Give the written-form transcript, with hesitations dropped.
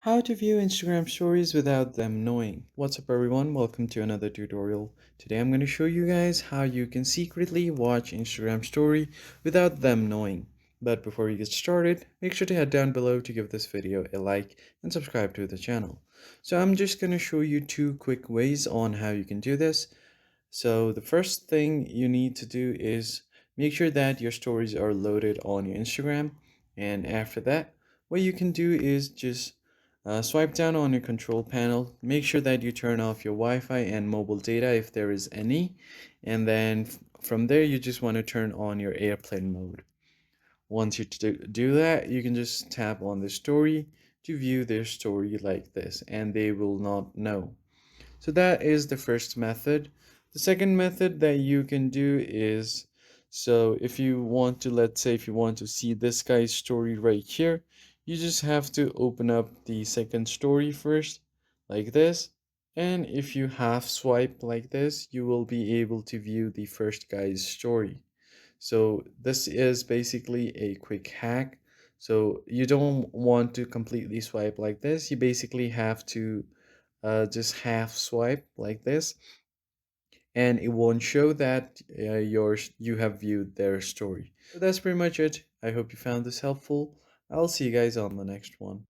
How to view Instagram stories without them knowing. What's up everyone, welcome to another tutorial. Today I'm going to show you guys how you can secretly watch Instagram story without them knowing. But before you get started, make sure to head down below to give this video a like and subscribe to the channel. So I'm just going to show you two quick ways on how you can do this. So the first thing you need to do is make sure that your stories are loaded on your Instagram. And after that, what you can do is just swipe down on your control panel. Make sure that you turn off your Wi-Fi and mobile data if there is any. And then from there, you just want to turn on your airplane mode. Once you do that, you can just tap on the story to view their story like this, and they will not know. So that is the first method. The second method that you can do is, so if you want to, let's say if you want to see this guy's story right here, you just have to open up the second story first, like this. And if you half swipe like this, you will be able to view the first guy's story. So this is basically a quick hack. So you don't want to completely swipe like this. You basically have to just half swipe like this, and it won't show that you have viewed their story. So that's pretty much it. I hope you found this helpful. I'll see you guys on the next one.